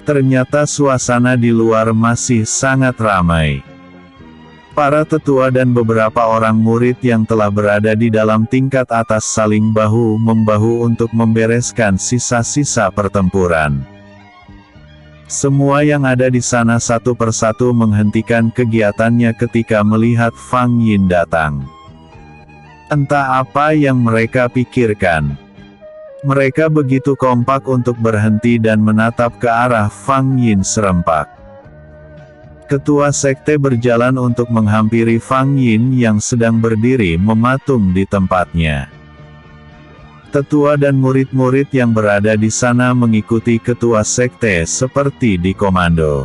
Ternyata suasana di luar masih sangat ramai. Para tetua dan beberapa orang murid yang telah berada di dalam tingkat atas saling bahu-membahu untuk membereskan sisa-sisa pertempuran. Semua yang ada di sana satu persatu menghentikan kegiatannya ketika melihat Fang Yin datang. Entah apa yang mereka pikirkan. Mereka begitu kompak untuk berhenti dan menatap ke arah Fang Yin serempak. Ketua sekte berjalan untuk menghampiri Fang Yin yang sedang berdiri mematung di tempatnya. Tetua dan murid-murid yang berada di sana mengikuti ketua sekte seperti di komando.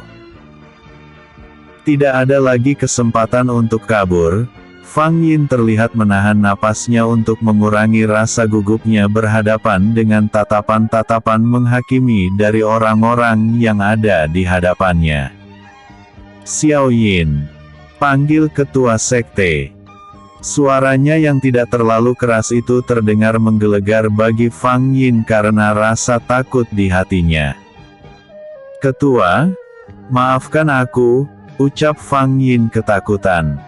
Tidak ada lagi kesempatan untuk kabur. Fang Yin terlihat menahan napasnya untuk mengurangi rasa gugupnya berhadapan dengan tatapan-tatapan menghakimi dari orang-orang yang ada di hadapannya. Xiao Yin. Panggil ketua sekte. Suaranya yang tidak terlalu keras itu terdengar menggelegar bagi Fang Yin karena rasa takut di hatinya. Ketua, maafkan aku, ucap Fang Yin ketakutan.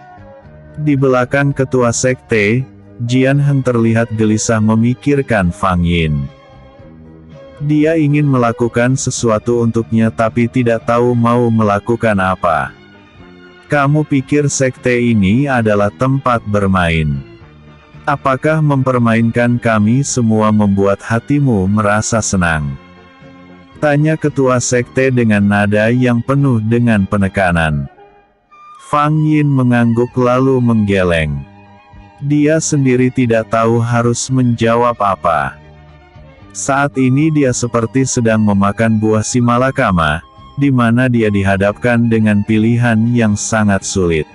Di belakang ketua sekte, Jian Heng terlihat gelisah memikirkan Fang Yin. Dia ingin melakukan sesuatu untuknya tapi tidak tahu mau melakukan apa. Kamu pikir sekte ini adalah tempat bermain? Apakah mempermainkan kami semua membuat hatimu merasa senang? Tanya ketua sekte dengan nada yang penuh dengan penekanan. Fang Yin mengangguk lalu menggeleng. Dia sendiri tidak tahu harus menjawab apa. Saat ini dia seperti sedang memakan buah si malakama, di mana dia dihadapkan dengan pilihan yang sangat sulit.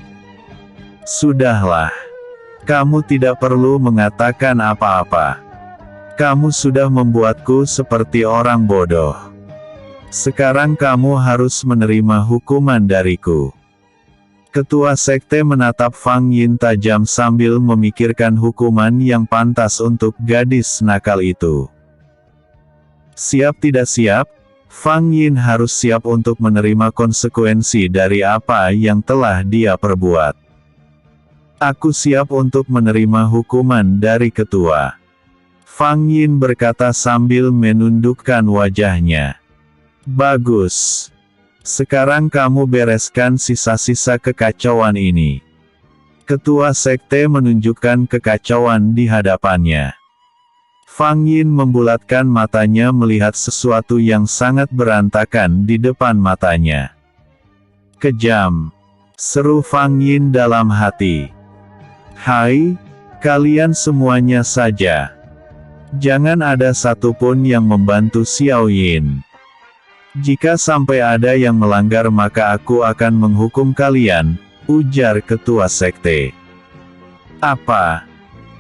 Sudahlah. Kamu tidak perlu mengatakan apa-apa. Kamu sudah membuatku seperti orang bodoh. Sekarang kamu harus menerima hukuman dariku. Ketua sekte menatap Fang Yin tajam sambil memikirkan hukuman yang pantas untuk gadis nakal itu. Siap tidak siap, Fang Yin harus siap untuk menerima konsekuensi dari apa yang telah dia perbuat. Aku siap untuk menerima hukuman dari ketua. Fang Yin berkata sambil menundukkan wajahnya. Bagus. Sekarang kamu bereskan sisa-sisa kekacauan ini. Ketua sekte menunjukkan kekacauan di hadapannya. Fang Yin membulatkan matanya melihat sesuatu yang sangat berantakan di depan matanya. Kejam. Seru Fang Yin dalam hati. Hai, kalian semuanya saja. Jangan ada satupun yang membantu Xiao Yin. Jika sampai ada yang melanggar maka aku akan menghukum kalian, ujar ketua sekte. Apa?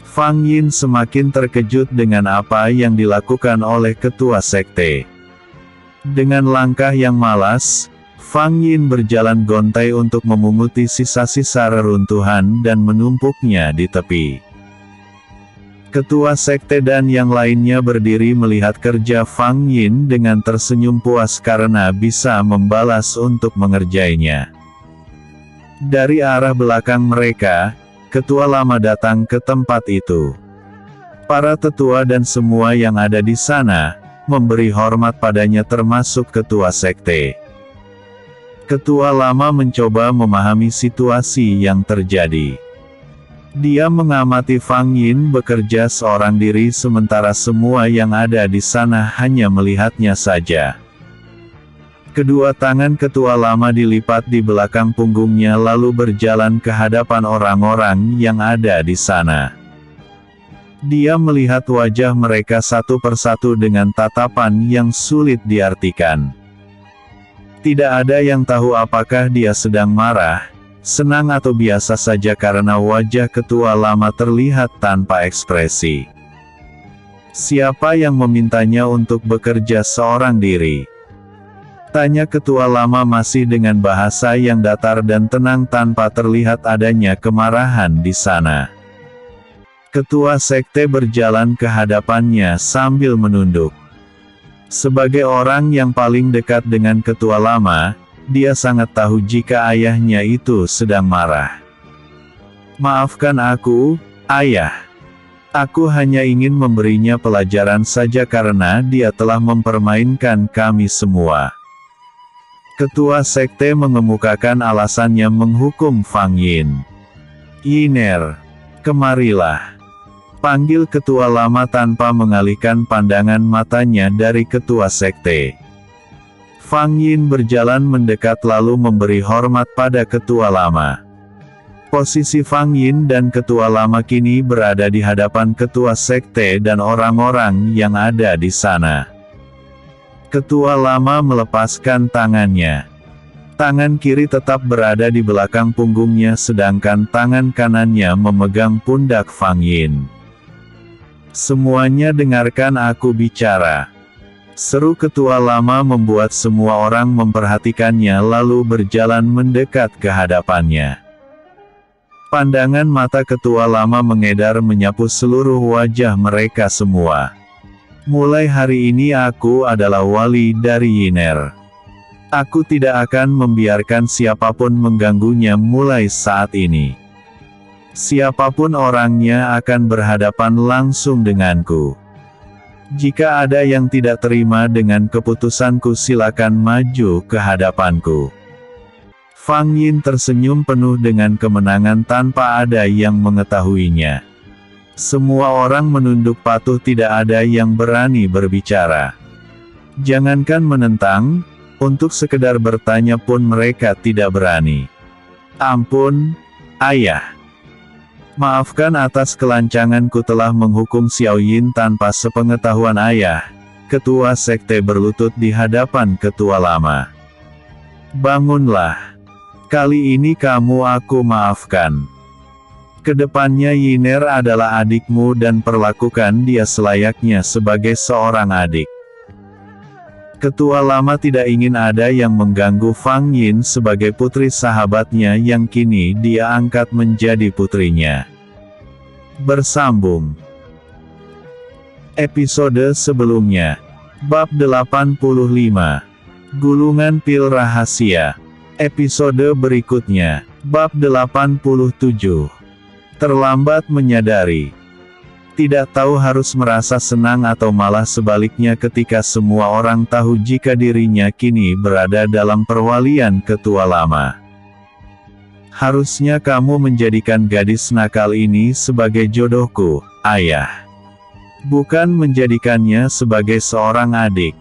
Fang Yin semakin terkejut dengan apa yang dilakukan oleh ketua sekte. Dengan langkah yang malas, Fang Yin berjalan gontai untuk memunguti sisa-sisa reruntuhan dan menumpuknya di tepi. Ketua sekte dan yang lainnya berdiri melihat kerja Fang Yin dengan tersenyum puas karena bisa membalas untuk mengerjainya. Dari arah belakang mereka, ketua lama datang ke tempat itu. Para tetua dan semua yang ada di sana, memberi hormat padanya termasuk ketua sekte. Ketua lama mencoba memahami situasi yang terjadi. Dia mengamati Fang Yin bekerja seorang diri sementara semua yang ada di sana hanya melihatnya saja. Kedua tangan ketua lama dilipat di belakang punggungnya lalu berjalan ke hadapan orang-orang yang ada di sana. Dia melihat wajah mereka satu persatu dengan tatapan yang sulit diartikan. Tidak ada yang tahu apakah dia sedang marah, senang atau biasa saja karena wajah ketua lama terlihat tanpa ekspresi. Siapa yang memintanya untuk bekerja seorang diri? Tanya ketua lama masih dengan bahasa yang datar dan tenang tanpa terlihat adanya kemarahan di sana. Ketua sekte berjalan ke hadapannya sambil menunduk. Sebagai orang yang paling dekat dengan ketua lama, dia sangat tahu jika ayahnya itu sedang marah. Maafkan aku, ayah. Aku hanya ingin memberinya pelajaran saja karena dia telah mempermainkan kami semua. Ketua sekte mengemukakan alasannya menghukum Fang Yin. Yiner, kemarilah. Panggil ketua lama tanpa mengalihkan pandangan matanya dari ketua sekte. Fang Yin berjalan mendekat lalu memberi hormat pada ketua lama. Posisi Fang Yin dan ketua lama kini berada di hadapan ketua sekte dan orang-orang yang ada di sana. Ketua lama melepaskan tangannya. Tangan kiri tetap berada di belakang punggungnya sedangkan tangan kanannya memegang pundak Fang Yin. Semuanya dengarkan aku bicara. Seru ketua lama membuat semua orang memperhatikannya lalu berjalan mendekat ke hadapannya. Pandangan mata ketua lama mengedar menyapu seluruh wajah mereka semua. Mulai hari ini aku adalah wali dari Yiner. Aku tidak akan membiarkan siapapun mengganggunya mulai saat ini. Siapapun orangnya akan berhadapan langsung denganku. Jika ada yang tidak terima dengan keputusanku silakan maju ke hadapanku. Fang Yin tersenyum penuh dengan kemenangan tanpa ada yang mengetahuinya. Semua orang menunduk patuh tidak ada yang berani berbicara. Jangankan menentang, untuk sekedar bertanya pun mereka tidak berani. Ampun, ayah. Maafkan atas kelancanganku telah menghukum Xiao Yin tanpa sepengetahuan ayah. Ketua sekte berlutut di hadapan ketua lama. Bangunlah. Kali ini kamu aku maafkan. Kedepannya Yiner adalah adikmu dan perlakukan dia selayaknya sebagai seorang adik. Ketua lama tidak ingin ada yang mengganggu Fang Yin sebagai putri sahabatnya yang kini dia angkat menjadi putrinya. Bersambung episode sebelumnya. Bab 85. Gulungan pil rahasia. Episode berikutnya. Bab 87. Terlambat menyadari. Tidak tahu harus merasa senang atau malah sebaliknya ketika semua orang tahu jika dirinya kini berada dalam perwalian ketua lama. Harusnya kamu menjadikan gadis nakal ini sebagai jodohku, ayah. Bukan menjadikannya sebagai seorang adik.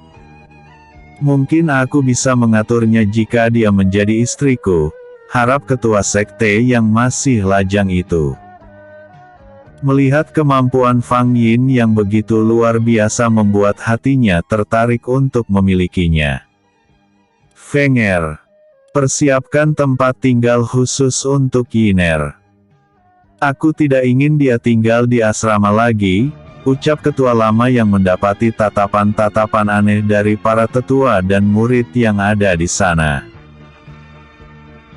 Mungkin aku bisa mengaturnya jika dia menjadi istriku, harap ketua sekte yang masih lajang itu. Melihat kemampuan Fang Yin yang begitu luar biasa membuat hatinya tertarik untuk memilikinya. Feng Er, persiapkan tempat tinggal khusus untuk Yiner. Aku tidak ingin dia tinggal di asrama lagi, ucap ketua lama yang mendapati tatapan-tatapan aneh dari para tetua dan murid yang ada di sana.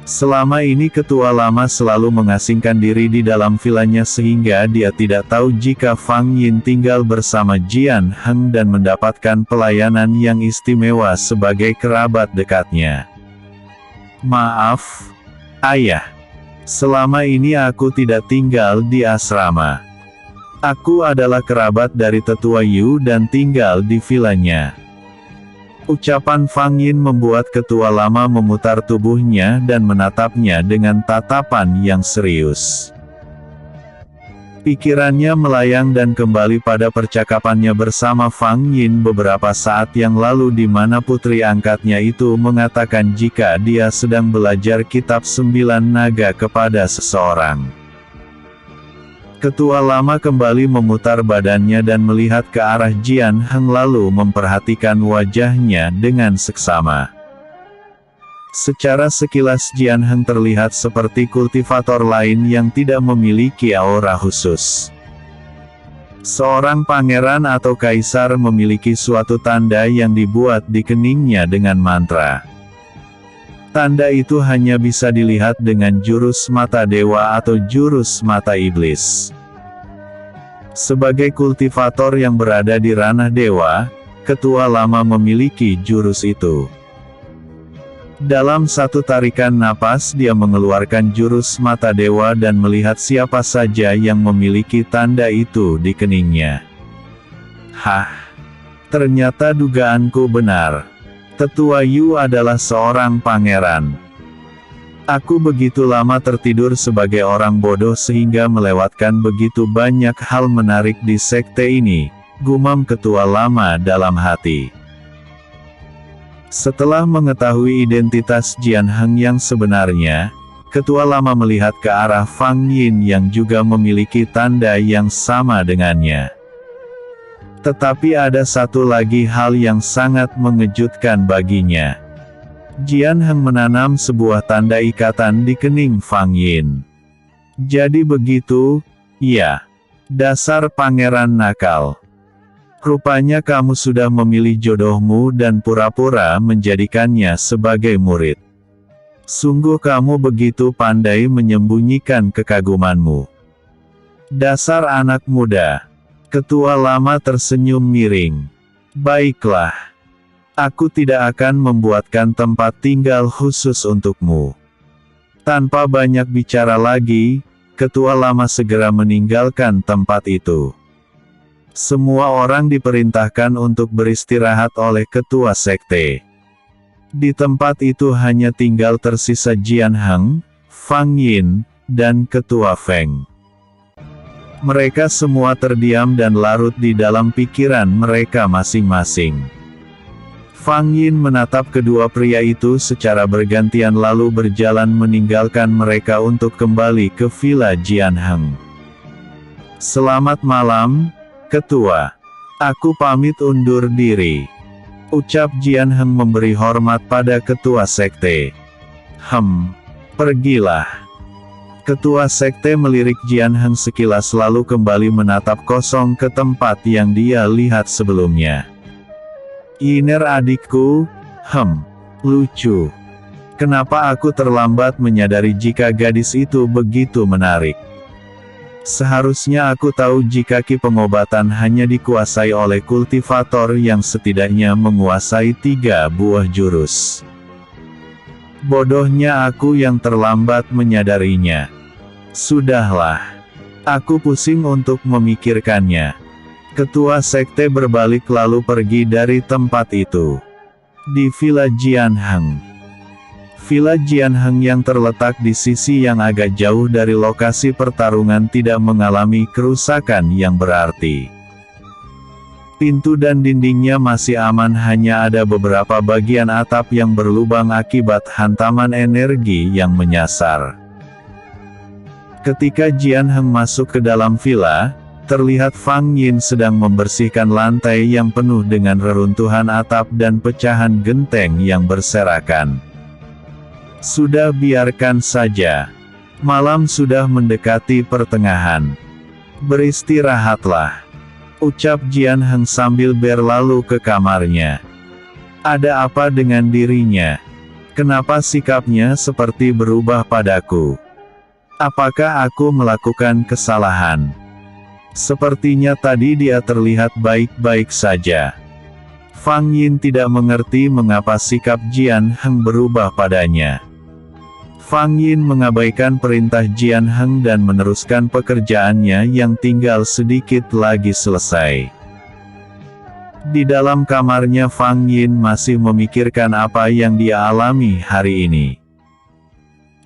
Selama ini ketua lama selalu mengasingkan diri di dalam vilanya sehingga dia tidak tahu jika Fang Yin tinggal bersama Jian Heng dan mendapatkan pelayanan yang istimewa sebagai kerabat dekatnya. Maaf, ayah. Selama ini aku tidak tinggal di asrama. Aku adalah kerabat dari tetua Yu dan tinggal di vilanya. Ucapan Fang Yin membuat ketua lama memutar tubuhnya dan menatapnya dengan tatapan yang serius. Pikirannya melayang dan kembali pada percakapannya bersama Fang Yin beberapa saat yang lalu di mana putri angkatnya itu mengatakan jika dia sedang belajar kitab 9 naga kepada seseorang. Ketua lama kembali memutar badannya dan melihat ke arah Jian Heng lalu memperhatikan wajahnya dengan seksama. Secara sekilas Jian Heng terlihat seperti kultivator lain yang tidak memiliki aura khusus. Seorang pangeran atau kaisar memiliki suatu tanda yang dibuat di keningnya dengan mantra. Tanda itu hanya bisa dilihat dengan jurus mata dewa atau jurus mata iblis. Sebagai kultivator yang berada di ranah dewa, ketua lama memiliki jurus itu. Dalam satu tarikan napas dia mengeluarkan jurus mata dewa dan melihat siapa saja yang memiliki tanda itu di keningnya. Hah! Ternyata dugaanku benar. Tetua Yu adalah seorang pangeran. Aku begitu lama tertidur sebagai orang bodoh sehingga melewatkan begitu banyak hal menarik di sekte ini, gumam ketua lama dalam hati. Setelah mengetahui identitas Jian Heng yang sebenarnya, ketua lama melihat ke arah Fang Yin yang juga memiliki tanda yang sama dengannya. Tetapi ada satu lagi hal yang sangat mengejutkan baginya. Jian Heng menanam sebuah tanda ikatan di kening Fang Yin. Jadi begitu, ya. Dasar pangeran nakal. Rupanya kamu sudah memilih jodohmu dan pura-pura menjadikannya sebagai murid. Sungguh kamu begitu pandai menyembunyikan kekagumanmu. Dasar anak muda. Ketua lama tersenyum miring. Baiklah. Aku tidak akan membuatkan tempat tinggal khusus untukmu. Tanpa banyak bicara lagi, ketua lama segera meninggalkan tempat itu. Semua orang diperintahkan untuk beristirahat oleh ketua sekte. Di tempat itu hanya tinggal tersisa Jian Heng, Fang Yin, dan ketua Feng. Mereka semua terdiam dan larut di dalam pikiran mereka masing-masing. Fang Yin menatap kedua pria itu secara bergantian lalu berjalan meninggalkan mereka untuk kembali ke villa Jian Heng. Selamat malam, Ketua. Aku pamit undur diri. Ucap Jian Heng memberi hormat pada ketua sekte. Pergilah. Ketua sekte melirik Jian Heng sekilas lalu kembali menatap kosong ke tempat yang dia lihat sebelumnya. "Iner adikku, lucu. Kenapa aku terlambat menyadari jika gadis itu begitu menarik? Seharusnya aku tahu jika ki pengobatan hanya dikuasai oleh kultivator yang setidaknya menguasai 3 buah jurus. Bodohnya aku yang terlambat menyadarinya. Sudahlah. Aku pusing untuk memikirkannya." Ketua sekte berbalik lalu pergi dari tempat itu. Di Villa Jian Heng. Villa Jian Heng yang terletak di sisi yang agak jauh dari lokasi pertarungan tidak mengalami kerusakan yang berarti. Pintu dan dindingnya masih aman, hanya ada beberapa bagian atap yang berlubang akibat hantaman energi yang menyasar. Ketika Jian Heng masuk ke dalam villa, terlihat Fang Yin sedang membersihkan lantai yang penuh dengan reruntuhan atap dan pecahan genteng yang berserakan. "Sudah, biarkan saja. Malam sudah mendekati pertengahan. Beristirahatlah," ucap Jian Heng sambil berlalu ke kamarnya. Ada apa dengan dirinya? Kenapa sikapnya seperti berubah padaku? Apakah aku melakukan kesalahan? Sepertinya tadi dia terlihat baik-baik saja. Fang Yin tidak mengerti mengapa sikap Jian Heng berubah padanya. Fang Yin mengabaikan perintah Jian Heng dan meneruskan pekerjaannya yang tinggal sedikit lagi selesai. Di dalam kamarnya Fang Yin masih memikirkan apa yang dia alami hari ini.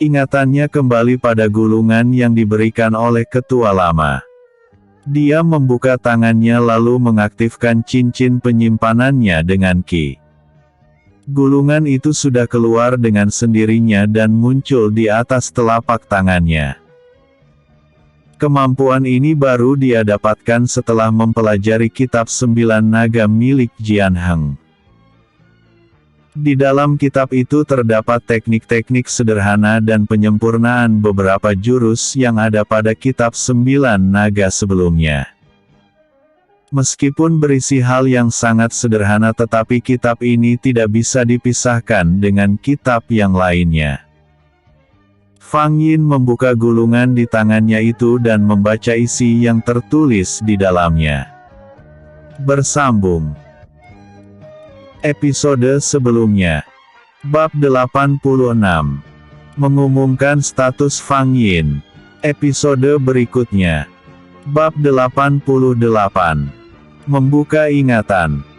Ingatannya kembali pada gulungan yang diberikan oleh ketua lama. Dia membuka tangannya lalu mengaktifkan cincin penyimpanannya dengan ki. Gulungan itu sudah keluar dengan sendirinya dan muncul di atas telapak tangannya. Kemampuan ini baru dia dapatkan setelah mempelajari kitab 9 naga milik Jian Heng. Di dalam kitab itu terdapat teknik-teknik sederhana dan penyempurnaan beberapa jurus yang ada pada kitab 9 naga sebelumnya. Meskipun berisi hal yang sangat sederhana, tetapi kitab ini tidak bisa dipisahkan dengan kitab yang lainnya. Fang Yin membuka gulungan di tangannya itu dan membaca isi yang tertulis di dalamnya. Bersambung. Episode sebelumnya. Bab 86. Mengumumkan status Fang Yin. Episode berikutnya. Bab 88. Membuka ingatan.